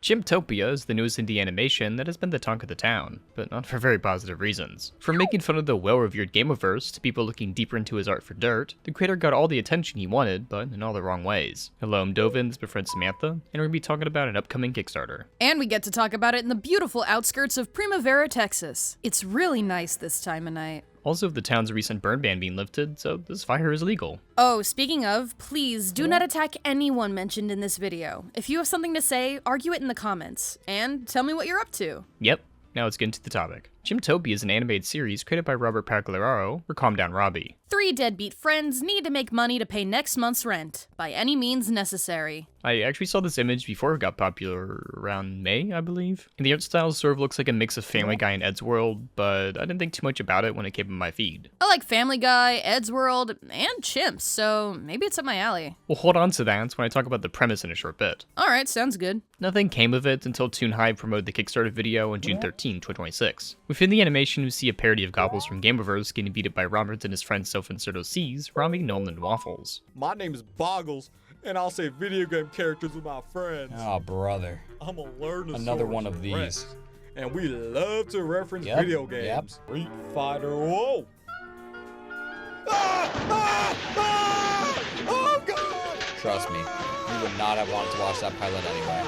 Chimptopia is the newest indie animation that has been the talk of the town, but not for very positive reasons. From making fun of the well-revered GAMEOVERSE to people looking deeper into his art for dirt, the creator got all the attention he wanted, but in all the wrong ways. Hello, I'm Doven, this is my friend Samantha, and we're going to be talking about an upcoming Kickstarter. And we get to talk about it in the beautiful outskirts of Primavera, Texas. It's really nice this time of night. Also, the town's recent burn ban being lifted, so this fire is legal. Oh, speaking of, please do not attack anyone mentioned in this video. If you have something to say, argue it in the comments, and tell me what you're up to. Yep, now let's get into the topic. Chimptopia is an animated series created by Robert Pagliaro, or Calm Down Robbie. 3 deadbeat friends need to make money to pay next month's rent, by any means necessary. I actually saw this image before it got popular around May, I believe. And the art style sort of looks like a mix of Family Guy and Ed's World, but I didn't think too much about it when it came in my feed. I like Family Guy, Ed's World, and Chimps, so maybe it's up my alley. We'll hold on to that when I talk about the premise in a short bit. Alright, sounds good. Nothing came of it until Toon High promoted the Kickstarter video on June 13, 2026. Within the animation, we see a parody of Gobbles from GAMEOVERSE getting beat up by Robert and his friend Self-Inserto C's, robbing Nolan Waffles. My name is Boggles, and I'll say video game characters with my friends. Oh, brother. I'm a learner. Another one of these. And we love to reference video games. Yep. Street Fighter, whoa! Ah! Ah! Ah! Oh, God! Trust me, you would not have wanted to watch that pilot anyway.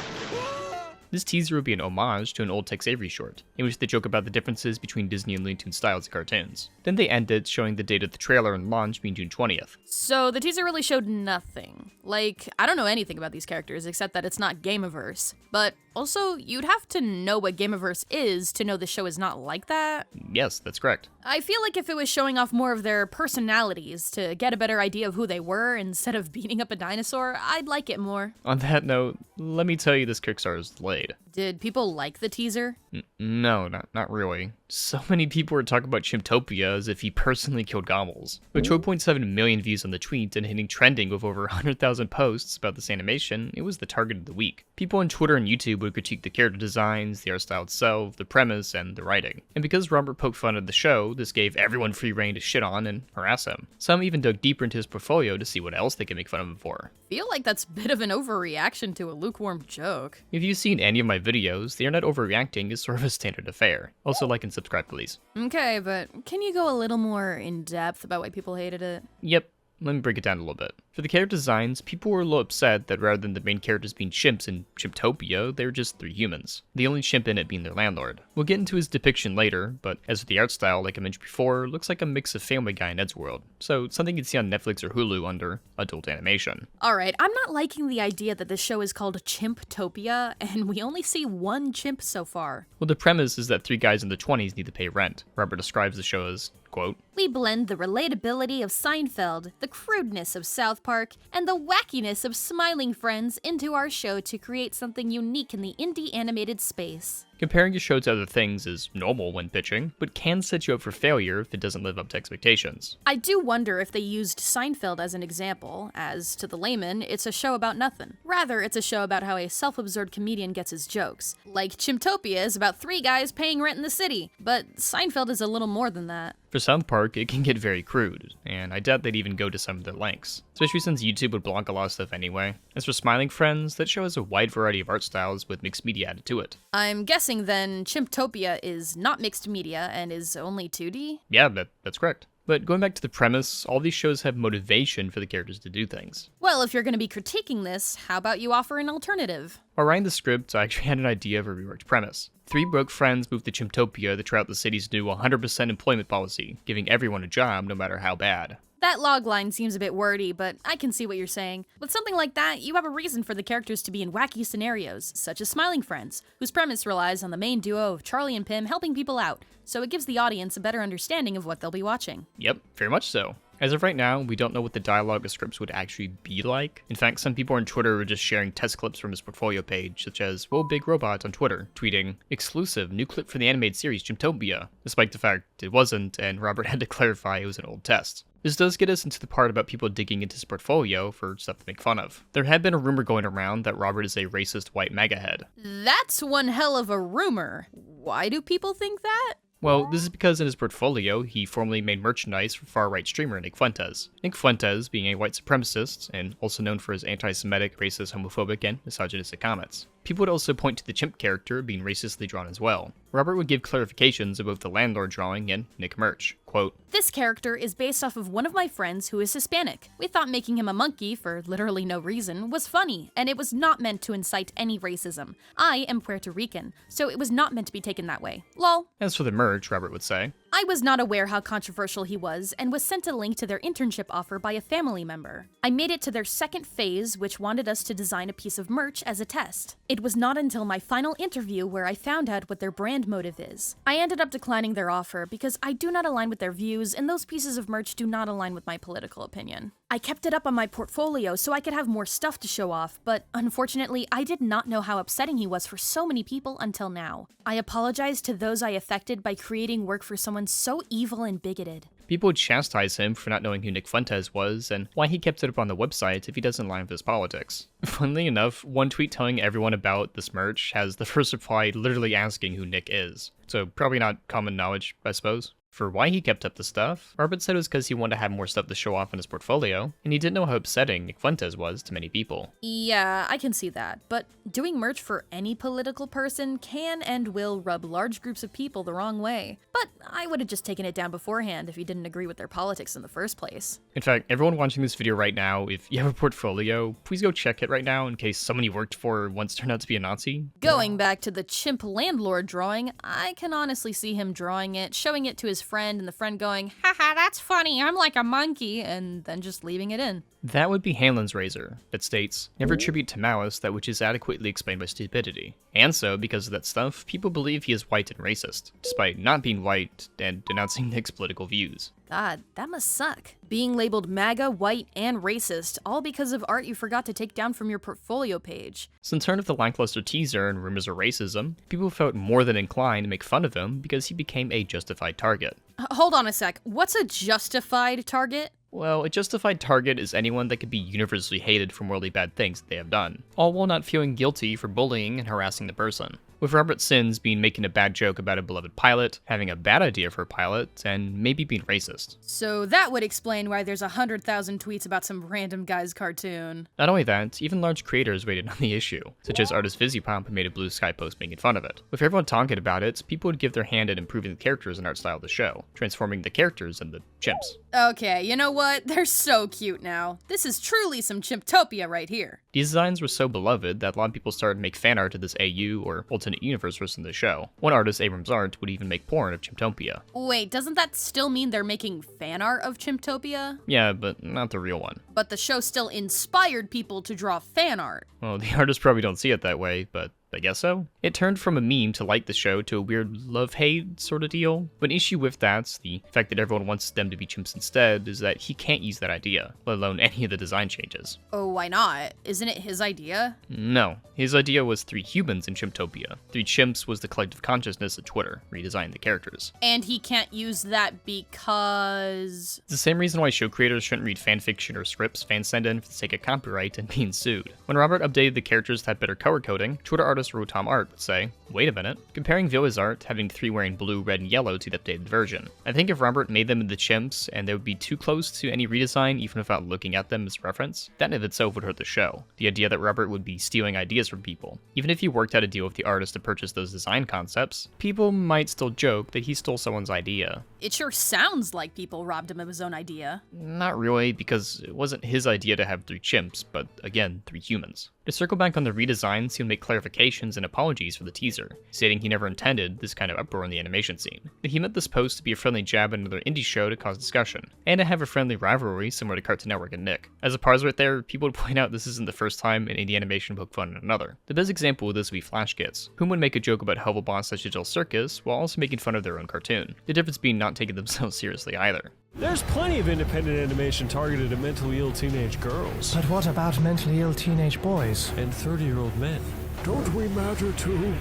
This teaser would be an homage to an old Tex Avery short, in which they joke about the differences between Disney and Looney Tunes styles of cartoons. Then they end it showing the date of the trailer and launch being June 20th. So the teaser really showed nothing. Like, I don't know anything about these characters except that it's not GAMEOVERSE. But also, you'd have to know what GAMEOVERSE is to know the show is not like that. Yes, that's correct. I feel like if it was showing off more of their personalities to get a better idea of who they were instead of beating up a dinosaur, I'd like it more. On that note, let me tell you this Kickstarter is delayed. Did people like the teaser? No, not really. So many people were talking about Chimptopia as if he personally killed Gobbles. With 12.7 million views on the tweet and hitting trending with over 100,000 posts about this animation, it was the target of the week. People on Twitter and YouTube would critique the character designs, the art style itself, the premise, and the writing. And because Robert poked fun at the show, this gave everyone free rein to shit on and harass him. Some even dug deeper into his portfolio to see what else they could make fun of him for. Feel like that's a bit of an overreaction to a lukewarm joke. If you've seen any of my videos, the internet overreacting is sort of a standard affair. Also, like and subscribe, please. Okay, but can you go a little more in depth about why people hated it? Yep. Let me break it down a little bit. For the character designs, people were a little upset that rather than the main characters being chimps in Chimptopia, they were just 3 humans. The only chimp in it being their landlord. We'll get into his depiction later, but as for the art style, like I mentioned before, looks like a mix of Family Guy and Ed's World. So something you'd see on Netflix or Hulu under adult animation. Alright, I'm not liking the idea that this show is called Chimptopia, and we only see 1 chimp so far. Well, the premise is that 3 guys in their 20s need to pay rent. Robert describes the show as, quote, "We blend the relatability of Seinfeld, the crudeness of South Park, and the wackiness of Smiling Friends into our show to create something unique in the indie animated space." Comparing a show to other things is normal when pitching, but can set you up for failure if it doesn't live up to expectations. I do wonder if they used Seinfeld as an example, as, to the layman, it's a show about nothing. Rather, it's a show about how a self-absorbed comedian gets his jokes. Like Chimptopia is about 3 guys paying rent in the city, but Seinfeld is a little more than that. For South Park, it can get very crude, and I doubt they'd even go to some of their lengths, especially since YouTube would block a lot of stuff anyway. As for Smiling Friends, that show has a wide variety of art styles with mixed media added to it. I'm guessing then Chimptopia is not mixed media and is only 2D? Yeah, that's correct. But going back to the premise, all these shows have motivation for the characters to do things. Well, if you're going to be critiquing this, how about you offer an alternative? While writing the script, I actually had an idea of a reworked premise. 3 broke friends move to Chimptopia to try out the city's new 100% employment policy, giving everyone a job no matter how bad. That logline seems a bit wordy, but I can see what you're saying. With something like that, you have a reason for the characters to be in wacky scenarios, such as Smiling Friends, whose premise relies on the main duo of Charlie and Pim helping people out, so it gives the audience a better understanding of what they'll be watching. Yep, very much so. As of right now, we don't know what the dialogue of scripts would actually be like. In fact, some people on Twitter were just sharing test clips from his portfolio page, such as Whoa Big Robot on Twitter, tweeting, "Exclusive, new clip for the animated series Chimptopia," despite the fact it wasn't, and Robert had to clarify it was an old test. This does get us into the part about people digging into his portfolio for stuff to make fun of. There had been a rumor going around that Robert is a racist white MAGA head. That's one hell of a rumor. Why do people think that? Well, this is because in his portfolio, he formerly made merchandise for far-right streamer Nick Fuentes. Nick Fuentes being a white supremacist, and also known for his anti-Semitic, racist, homophobic, and misogynistic comments. People would also point to the chimp character being racistly drawn as well. Robert would give clarifications about the landlord drawing and Nick merch. Quote, "This character is based off of one of my friends who is Hispanic. We thought making him a monkey, for literally no reason, was funny, and it was not meant to incite any racism. I am Puerto Rican, so it was not meant to be taken that way. Lol." As for the merch, Robert would say, "I was not aware how controversial he was, and was sent a link to their internship offer by a family member. I made it to their second phase, which wanted us to design a piece of merch as a test. It was not until my final interview where I found out what their brand motive is. I ended up declining their offer because I do not align with their views, and those pieces of merch do not align with my political opinion. I kept it up on my portfolio so I could have more stuff to show off, but unfortunately, I did not know how upsetting he was for so many people until now. I apologize to those I affected by creating work for someone so evil and bigoted." people would chastise him for not knowing who Nick Fuentes was and why he kept it up on the website if he doesn't align with his politics. Funnily enough, one tweet telling everyone about this merch has the first reply literally asking who Nick is. So probably not common knowledge, I suppose. For why he kept up the stuff, Robert said it was because he wanted to have more stuff to show off in his portfolio, and he didn't know how upsetting Nick Fuentes was to many people. Yeah, I can see that, but doing merch for any political person can and will rub large groups of people the wrong way. But I would have just taken it down beforehand if you didn't agree with their politics in the first place. In fact, everyone watching this video right now, if you have a portfolio, please go check it right now in case someone you worked for once turned out to be a Nazi. Going back to the chimp landlord drawing, I can honestly see him drawing it, showing it to his friend, and the friend going, "Haha, that's funny, I'm like a monkey," and then just leaving it in. That would be Hanlon's razor, that states, "Never attribute to malice that which is adequately explained by stupidity." And so, because of that stuff, people believe he is white and racist, despite not being white and denouncing Nick's political views. God, that must suck. Being labeled MAGA, white, and racist, all because of art you forgot to take down from your portfolio page. So in turn of the lackluster teaser and rumors of racism, people felt more than inclined to make fun of him because he became a justified target. Hold on a sec, what's a justified target? Well, a justified target is anyone that could be universally hated for morally bad things that they have done, all while not feeling guilty for bullying and harassing the person. With Robert's sins being making a bad joke about a beloved pilot, having a bad idea for a pilot, and maybe being racist. So that would explain why there's 100,000 tweets about some random guy's cartoon. Not only that, even large creators weighed in on the issue, such as artist FizzyPomp who made a Blue Sky post making fun of it. With everyone talking about it, people would give their hand at improving the characters and art style of the show, transforming the characters into chimps. Okay, you know what? They're so cute now. This is truly some Chimptopia right here. These designs were so beloved that a lot of people started to make fan art of this AU or alternate universe version of the show. One artist, Abrams Art, would even make porn of Chimptopia. Wait, doesn't that still mean they're making fan art of Chimptopia? Yeah, but not the real one. But the show still inspired people to draw fan art. Well, the artists probably don't see it that way, but I guess so. It turned from a meme to like the show to a weird love-hate sort of deal. But an issue with that, the fact that everyone wants them to be chimps instead, is that he can't use that idea, let alone any of the design changes. Oh, why not? Isn't it his idea? No. His idea was 3 humans in Chimptopia. 3 chimps was the collective consciousness of Twitter, redesigning the characters. And he can't use that because... It's the same reason why show creators shouldn't read fanfiction or scripts fans send in for the sake of copyright and being sued. When Robert updated the characters to have better color coding, Twitter artist Rotom Art would say, "Wait a minute, comparing Villa's art, having 3 wearing blue, red, and yellow to the updated version. I think if Robert made them into chimps and they would be too close to any redesign even without looking at them as reference, that in of itself would hurt the show. The idea that Robert would be stealing ideas from people. Even if he worked out a deal with the artist to purchase those design concepts, people might still joke that he stole someone's idea." It sure sounds like people robbed him of his own idea. Not really, because it wasn't his idea to have 3 chimps, but again, 3 humans. To circle back on the redesigns, he'll make clarifications and apologies for the teaser, stating he never intended this kind of uproar in the animation scene. That he meant this post to be a friendly jab at another indie show to cause discussion, and to have a friendly rivalry similar to Cartoon Network and Nick. As a pause right there, people would point out this isn't the first time an indie animation poke fun at another. The best example of this would be Flash Kids, whom would make a joke about Hubble/Digital Circus while also making fun of their own cartoon. The difference being not taking themselves seriously either. There's plenty of independent animation targeted at mentally ill teenage girls. But what about mentally ill teenage boys? And 30-year-old men. Don't we matter too?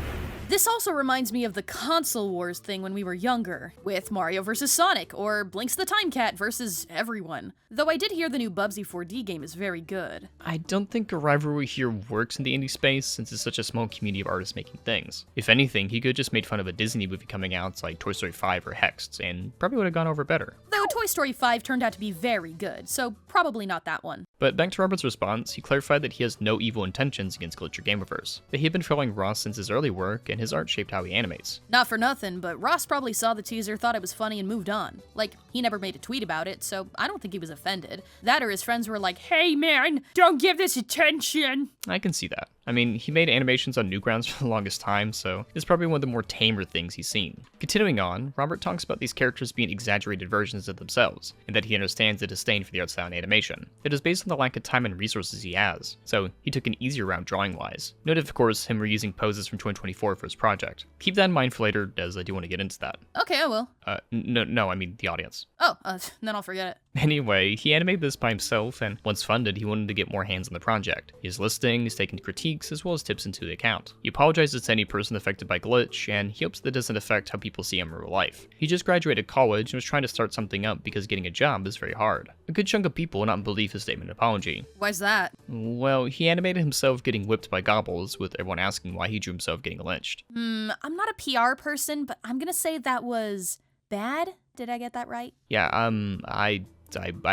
This also reminds me of the console wars thing when we were younger, with Mario vs. Sonic, or Blinks the Time Cat versus everyone. Though I did hear the new Bubsy 4D game is very good. I don't think a rivalry here works in the indie space since it's such a small community of artists making things. If anything, he could just made fun of a Disney movie coming out like Toy Story 5 or Hexed, and probably would have gone over better. Though Toy Story 5 turned out to be very good, so probably not that one. But back to Robert's response, he clarified that he has no evil intentions against Glitch or GAMEOVERSE, that he had been following Ross since his early work, and his art shaped how he animates. Not for nothing, but Ross probably saw the teaser, thought it was funny, and moved on. Like, he never made a tweet about it, so I don't think he was offended. That or his friends were like, hey man, don't give this attention. I can see that. I mean, he made animations on Newgrounds for the longest time, so it's probably one of the more tamer things he's seen. Continuing on, Robert talks about these characters being exaggerated versions of themselves, and that he understands the disdain for the art style and animation. It is based on the lack of time and resources he has, so he took an easier route drawing-wise. Note of course him reusing poses from 2024 for his project. Keep that in mind for later, as I do want to get into that. Okay, I will. No, I mean the audience. Oh, then I'll forget it. Anyway, he animated this by himself, and once funded, he wanted to get more hands on the project. He has listings, taken critiques, as well as tips into the account. He apologizes to any person affected by Glitch, and he hopes that doesn't affect how people see him in real life. He just graduated college and was trying to start something up because getting a job is very hard. A good chunk of people will not believe his statement of apology. Why's that? Well, he animated himself getting whipped by gobbles, with everyone asking why he drew himself getting lynched. I'm not a PR person, but I'm gonna say that was bad. Did I get that right? Yeah, I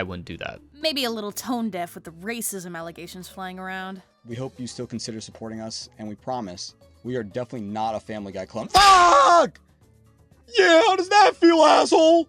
wouldn't do that. Maybe a little tone deaf with the racism allegations flying around. We hope you still consider supporting us, and we promise we are definitely not a Family Guy clone. Fuck! Yeah, how does that feel, asshole?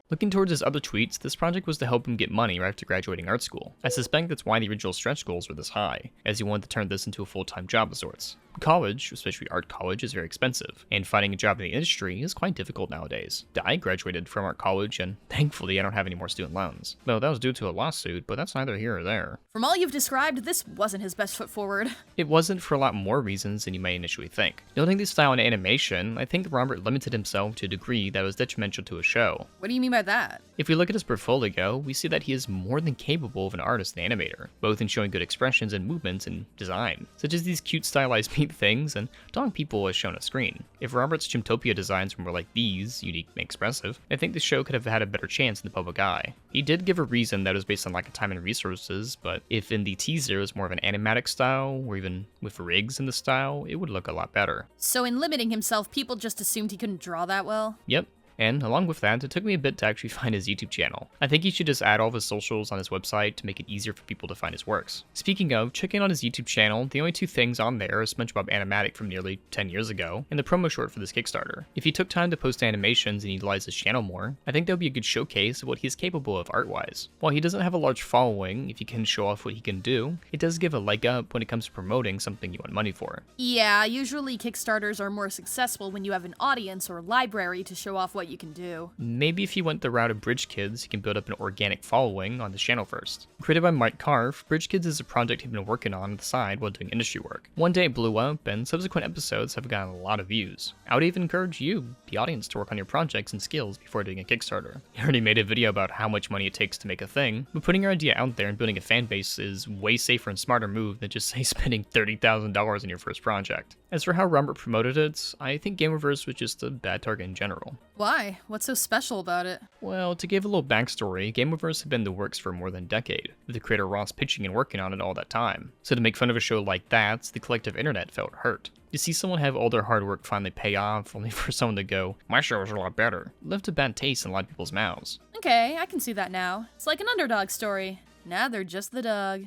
Looking towards his other tweets, this project was to help him get money right after graduating art school. I suspect that's why the original stretch goals were this high, as he wanted to turn this into a full-time job of sorts. College, especially art college, is very expensive, and finding a job in the industry is quite difficult nowadays. I graduated from art college, and thankfully I don't have any more student loans. Though that was due to a lawsuit, but that's neither here or there. From all you've described, this wasn't his best foot forward. It wasn't for a lot more reasons than you may initially think. Noting the style and animation, I think Robert limited himself to a degree that was detrimental to his show. What do you mean by that? If we look at his portfolio, we see that he is more than capable of an artist and animator, both in showing good expressions and movements and design, such as these cute stylized meat things and drawing people as shown on screen. If Robert's Chimptopia designs were more like these, unique and expressive, I think the show could have had a better chance in the public eye. He did give a reason that it was based on lack of time and resources, but if in the teaser it was more of an animatic style, or even with rigs in the style, it would look a lot better. So in limiting himself, people just assumed he couldn't draw that well? Yep. And along with that, it took me a bit to actually find his YouTube channel. I think he should just add all of his socials on his website to make it easier for people to find his works. Speaking of, checking on his YouTube channel, the only two things on there are SpongeBob Animatic from nearly 10 years ago, and the promo short for this Kickstarter. If he took time to post animations and utilized his channel more, I think that would be a good showcase of what he is capable of art-wise. While he doesn't have a large following, if he can show off what he can do, it does give a leg up when it comes to promoting something you want money for. Yeah, usually Kickstarters are more successful when you have an audience or library to show off what you can do. Maybe if he went the route of Bridge Kids, he can build up an organic following on the channel first. Created by Mike Carf, Bridge Kids is a project he'd been working on the side while doing industry work. One day it blew up, and subsequent episodes have gotten a lot of views. I would even encourage you, the audience, to work on your projects and skills before doing a Kickstarter. He already made a video about how much money it takes to make a thing, but putting your idea out there and building a fan base is way safer and smarter move than just say spending $30,000 on your first project. As for how Robert promoted it, I think GAMEOVERSE was just a bad target in general. Why? What's so special about it? Well, to give a little backstory, GAMEOVERSE had been in the works for more than a decade, with the creator Ross pitching and working on it all that time. So to make fun of a show like that, the collective internet felt hurt. To see someone have all their hard work finally pay off, only for someone to go, "My show is a lot better," left a bad taste in a lot of people's mouths. Okay, I can see that now. It's like an underdog story. Now they're just the dog.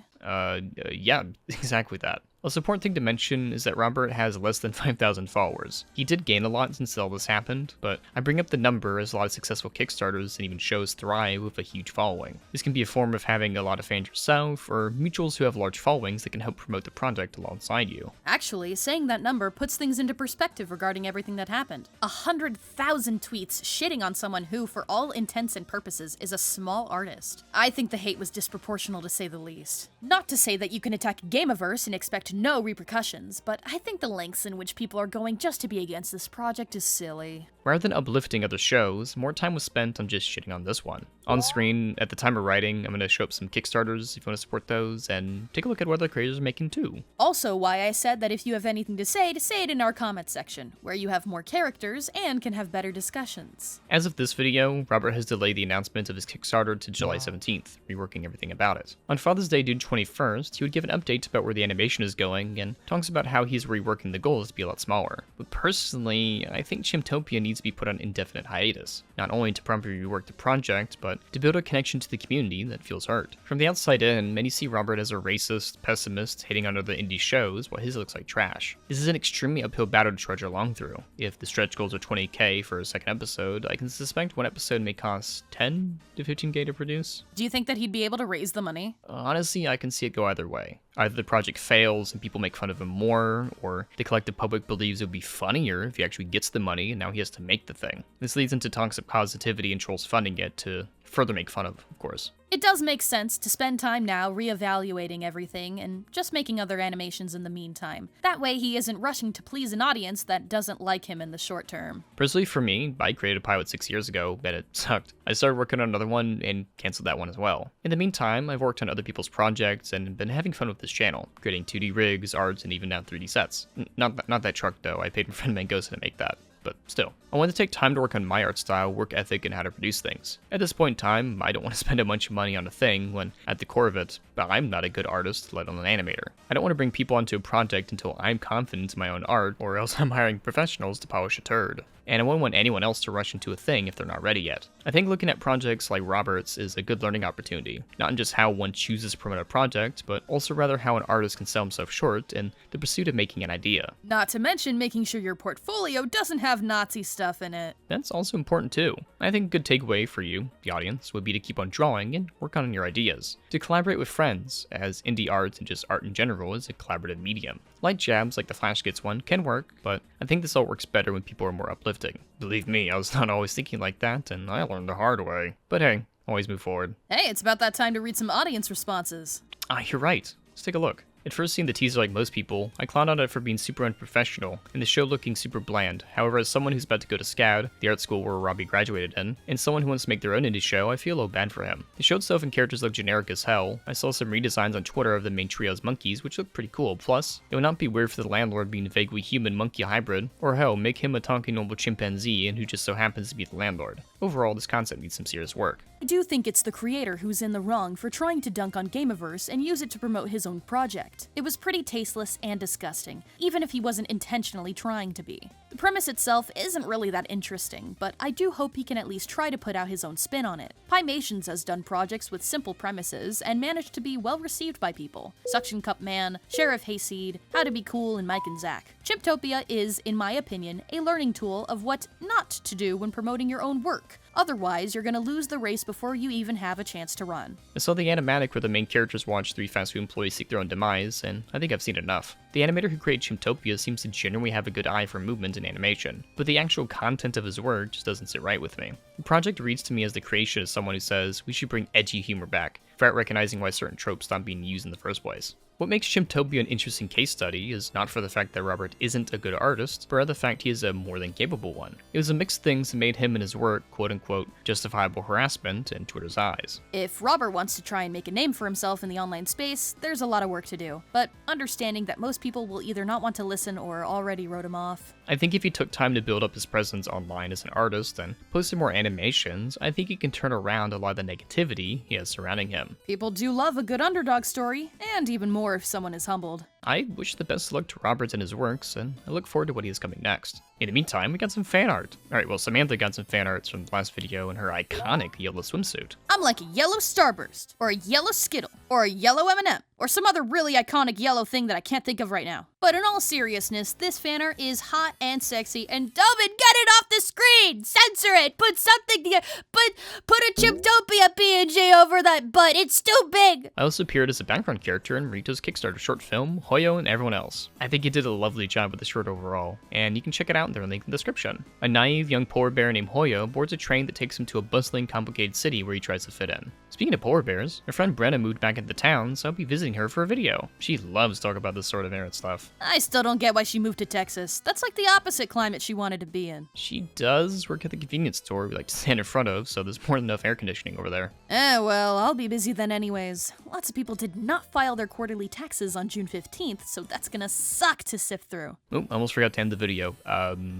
Yeah, exactly that. A important thing to mention is that Robert has less than 5,000 followers. He did gain a lot since all this happened, but I bring up the number as a lot of successful Kickstarters and even shows thrive with a huge following. This can be a form of having a lot of fans yourself, or mutuals who have large followings that can help promote the project alongside you. Actually, saying that number puts things into perspective regarding everything that happened. 100,000 tweets shitting on someone who, for all intents and purposes, is a small artist. I think the hate was disproportional to say the least. Not to say that you can attack GAMEOVERSE and expect no repercussions, but I think the lengths in which people are going just to be against this project is silly. Rather than uplifting other shows, more time was spent on just shitting on this one. On screen, at the time of writing, I'm going to show up some Kickstarters if you want to support those, and take a look at what other creators are making too. Also why I said that if you have anything to say it in our comments section, where you have more characters and can have better discussions. As of this video, Robert has delayed the announcement of his Kickstarter to July 17th, reworking everything about it. On Father's Day, June 21st, he would give an update about where the animation is going, and talks about how he's reworking the goals to be a lot smaller. But personally, I think Chimptopia needs to be put on indefinite hiatus, not only to properly rework the project, but to build a connection to the community that feels hurt. From the outside in, many see Robert as a racist, pessimist, hating on other indie shows, while his looks like trash. This is an extremely uphill battle to trudge along through. If the stretch goals are 20k for a second episode, I can suspect one episode may cost 10 to 15k to produce. Do you think that he'd be able to raise the money? Honestly, I can see it go either way. Either the project fails and people make fun of him more, or the collective public believes it would be funnier if he actually gets the money and now he has to make the thing. This leads into toxic positivity and trolls funding it to further make fun of course. It does make sense to spend time now reevaluating everything and just making other animations in the meantime. That way he isn't rushing to please an audience that doesn't like him in the short term. Personally for me, I created a pilot 6 years ago, but it sucked. I started working on another one and canceled that one as well. In the meantime, I've worked on other people's projects and been having fun with this channel, creating 2D rigs, arts, and even now 3D sets. Not that truck though, I paid my friend Mangosa to make that. But still, I want to take time to work on my art style, work ethic, and how to produce things. At this point in time, I don't want to spend a bunch of money on a thing when, at the core of it, I'm not a good artist, let alone an animator. I don't want to bring people onto a project until I'm confident in my own art, or else I'm hiring professionals to polish a turd. And I wouldn't want anyone else to rush into a thing if they're not ready yet. I think looking at projects like Robert's is a good learning opportunity, not in just how one chooses to promote a project, but also rather how an artist can sell himself short in the pursuit of making an idea. Not to mention making sure your portfolio doesn't have Nazi stuff in it. That's also important too. I think a good takeaway for you, the audience, would be to keep on drawing and work on your ideas. To collaborate with friends, as indie art and just art in general is a collaborative medium. Light jabs like the Flash Gets one can work, but I think this all works better when people are more uplifting. Believe me, I was not always thinking like that, and I learned the hard way. But hey, always move forward. Hey, it's about that time to read some audience responses. You're right. Let's take a look. At first seeing the teaser like most people, I clowned on it for being super unprofessional, and the show looking super bland. However, as someone who's about to go to SCAD, the art school where Robbie graduated in, and someone who wants to make their own indie show, I feel a little bad for him. The show itself and characters look generic as hell. I saw some redesigns on Twitter of the main trio's monkeys, which look pretty cool. Plus, it would not be weird for the landlord being a vaguely human monkey hybrid, or hell, make him a talking normal chimpanzee and who just so happens to be the landlord. Overall, this concept needs some serious work. I do think it's the creator who's in the wrong for trying to dunk on GAMEOVERSE and use it to promote his own project. It was pretty tasteless and disgusting, even if he wasn't intentionally trying to be. The premise itself isn't really that interesting, but I do hope he can at least try to put out his own spin on it. Pymations has done projects with simple premises and managed to be well received by people. Suction Cup Man, Sheriff Hayseed, How to Be Cool, and Mike and Zach. Chimptopia is, in my opinion, a learning tool of what not to do when promoting your own work. Otherwise, you're gonna lose the race before you even have a chance to run. I saw the animatic where the main characters watch 3 fast food employees seek their own demise, and I think I've seen enough. The animator who created Chimptopia seems to genuinely have a good eye for movement and animation, but the actual content of his work just doesn't sit right with me. The project reads to me as the creation of someone who says, we should bring edgy humor back, without recognizing why certain tropes stopped being used in the first place. What makes Chimptopia an interesting case study is not for the fact that Robert isn't a good artist, but rather the fact he is a more than capable one. It was a mix of things that made him and his work, quote-unquote, justifiable harassment in Twitter's eyes. If Robert wants to try and make a name for himself in the online space, there's a lot of work to do, but understanding that most people will either not want to listen or already wrote him off. I think if he took time to build up his presence online as an artist and posted more animations, I think he can turn around a lot of the negativity he has surrounding him. People do love a good underdog story, and even more if someone is humbled. I wish the best of luck to Robert and his works, and I look forward to what he has coming next. In the meantime, we got some fan art. Alright, well, Samantha got some fan arts from the last video in her iconic yellow swimsuit. I'm like a yellow Starburst, or a yellow Skittle, or a yellow M&M, or some other really iconic yellow thing that I can't think of right now. But in all seriousness, this fan art is hot and sexy, and Doven, get it off the screen! Censor it! Put something there! Put a Chimptopia PNG over that butt! It's too big! I also appeared as a background character in Rito's Kickstarter short film, Hoyo and Everyone Else. I think he did a lovely job with the short overall, and you can check it out in the link in the description. A naive young polar bear named Hoyo boards a train that takes him to a bustling, complicated city where he tries to fit in. Speaking of polar bears, her friend Brenna moved back into town, so I'll be visiting her for a video. She loves talking about this sort of internet stuff. I still don't get why she moved to Texas. That's like the opposite climate she wanted to be in. She does work at the convenience store we like to stand in front of, so there's more than enough air conditioning over there. Well, I'll be busy then anyways. Lots of people did not file their quarterly taxes on June 15th, so that's gonna suck to sift through. Oh, almost forgot to end the video.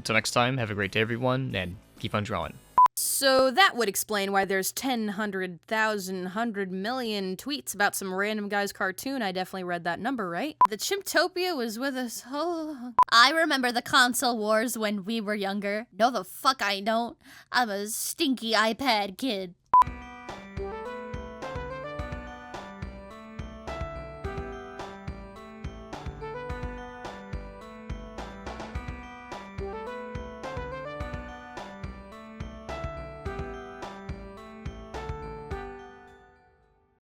Till next time, have a great day everyone, and keep on drawing. So that would explain why there's 10, 100,000, 100 million tweets about some random guy's cartoon. I definitely read that number, right? The Chimptopia was with us all along. I remember the console wars when we were younger. No, the fuck I don't. I'm a stinky iPad kid.